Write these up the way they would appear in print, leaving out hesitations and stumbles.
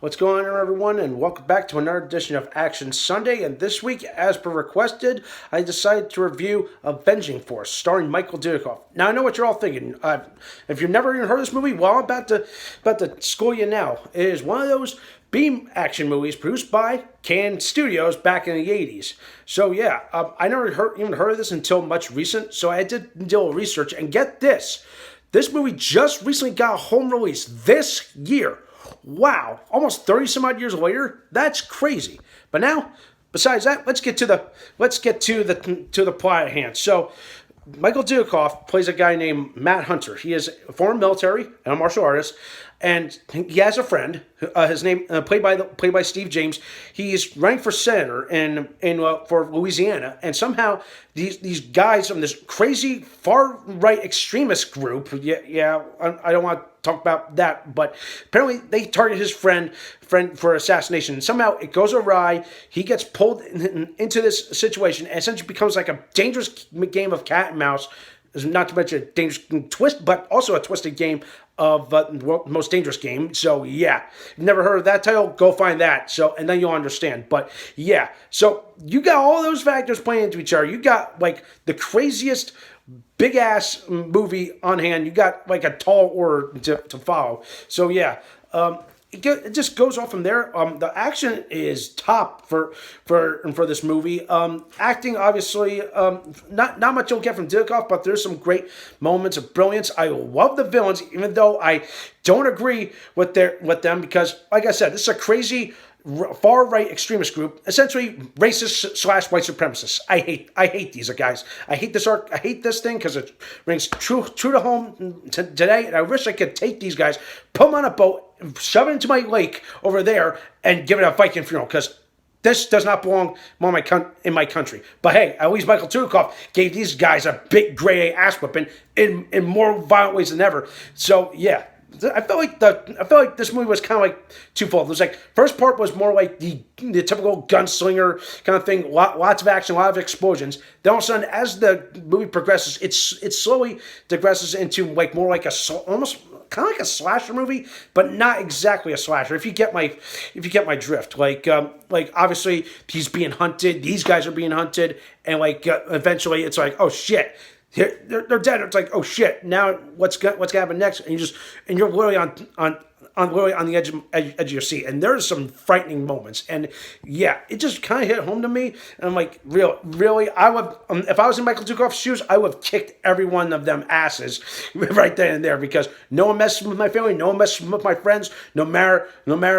What's going on, everyone, and welcome back to another edition of Action Sunday. And this week, as per requested, I decided to review Avenging Force, starring Michael Dudikoff. Now, I know what you're all thinking. If you've never even heard of this movie, well, I'm about to school you now. It is one of those beam action movies produced by Cannes Studios back in the 80s. So, yeah, I never even heard of this until much recent, so I did do a little research. And get this, this movie just recently got a home release this year. Wow, almost 30 some odd years later, that's crazy. But now, besides that, let's get to the plot at hand. So, Michael Dudikoff plays a guy named Matt Hunter. He is a former military and a martial artist, and he has a friend. His name played by Steve James. He's running for senator for Louisiana, and somehow these guys from this crazy far right extremist group. I don't want to talk about that, but apparently they target his friend for assassination. And somehow it goes awry. He gets pulled into this situation, and essentially becomes like a dangerous game of cat and mouse. Not to mention a dangerous twist, but also a twisted game of the most dangerous game. So yeah, if you've never heard of that title, go find that. So, and then you'll understand. But yeah, so you got all those factors playing into each other. You got like the craziest big ass movie on hand. You got like a tall order to follow. So yeah, it just goes off from there. The action is top for this movie. Acting, obviously, not much you'll get from Dudikoff, but there's some great moments of brilliance. I love the villains, even though I don't agree with them, because, like I said, this is a crazy far right extremist group, essentially racist / white supremacists. I hate these guys. I hate this art. I hate this thing because it rings true to home today. And I wish I could take these guys, put them on a boat, shove it into my lake over there, and give it a Viking funeral, because this does not belong in my country. But hey, at least Michael Dudikoff gave these guys a big grade A ass whipping in more violent ways than ever. So yeah. I felt like this movie was kind of like twofold. It was like, first part was more like the typical gunslinger kind of thing, lots of action, a lot of explosions. Then all of a sudden, as the movie progresses, it slowly digresses into like more like almost kind of like a slasher movie, but not exactly a slasher. If you get my drift, like obviously he's being hunted, these guys are being hunted, and like eventually it's like, oh shit. They're dead. It's like, oh shit! Now what's gonna happen next? And you're literally on the edge of your seat. And there's some frightening moments. And yeah, it just kind of hit home to me. And I'm like, really, I would, if I was in Michael Dudikoff's shoes, I would have kicked every one of them asses right then and there, because no one messes with my family, no one messes with my friends, no matter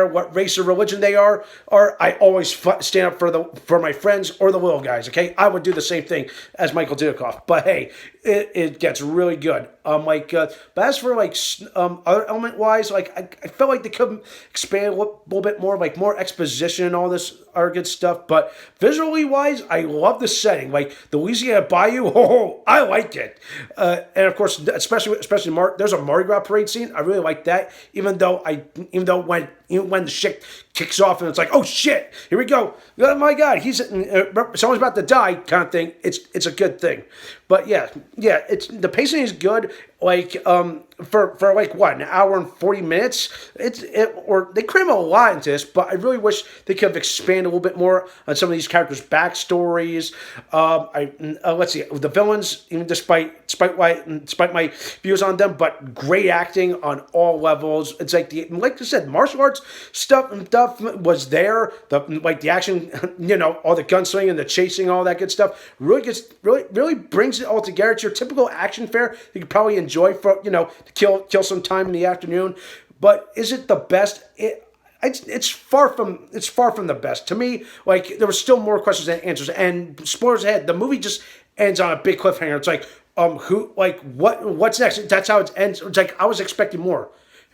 what race or religion they are. Or I always stand up for my friends or the little guys. Okay, I would do the same thing as Michael Dudikoff. But hey, it gets really good. But as for like other element wise, like I felt like they could expand a little bit more, like more exposition and all this other good stuff. But visually wise, I love the setting, like the Louisiana Bayou. Oh, I liked it. And of course, especially there's a Mardi Gras parade scene. I really like that. Even though when the shit kicks off and it's like, oh shit, here we go. Oh my God, someone's about to die, kind of thing. It's a good thing. But yeah, the pacing is good. Like for like what, an hour and 40 minutes. Or they cram a lot into this, but I really wish they could have expanded a little bit more on some of these characters' backstories. Let's see, the villains, even despite my views on them, but great acting on all levels. It's like like I said, martial arts stuff was there. The action, all the gunslinging and the chasing, all that good stuff, really brings it all together. It's your typical action fare you could probably enjoy for to kill some time in the afternoon. But is it the best? It's far from the best to me. Like, there were still more questions than answers. And spoilers ahead, the movie just ends on a big cliffhanger. It's like, what's next? That's how it ends. It's like, I was expecting more.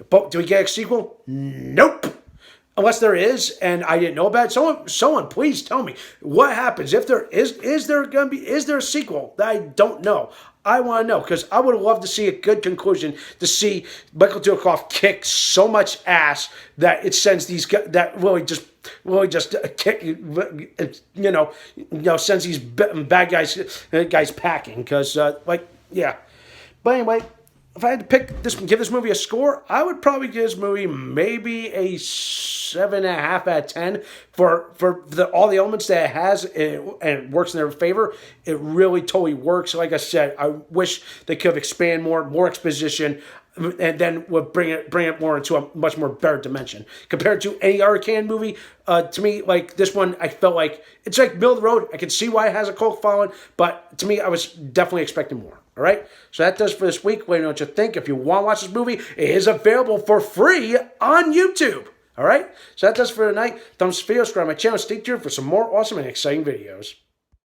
But do we get a sequel? Nope. Unless there is, and I didn't know about it. Someone, please tell me what happens if there is. Is there a sequel that I don't know? I want to know, because I would love to see a good conclusion, to see Michael Dudikoff kick so much ass that it sends these guys that really just kick, sends these bad guys packing. Because yeah. But anyway, if I had to pick this, give this movie a score, I would probably give this movie maybe a 7.5 out of 10 for all the elements that it has, and it works in their favor. It really totally works. Like I said, I wish they could have expanded more exposition, and then would bring it more into a much more better dimension compared to any other Can movie. To me, like this one, I felt like it's like middle of the road. I can see why it has a cult following, but to me, I was definitely expecting more. All right, so that does for this week. Let me know what you think. If you want to watch this movie, it is available for free on YouTube. All right, so that does for tonight. Thumbs up, video, subscribe to my channel. Stay tuned for some more awesome and exciting videos.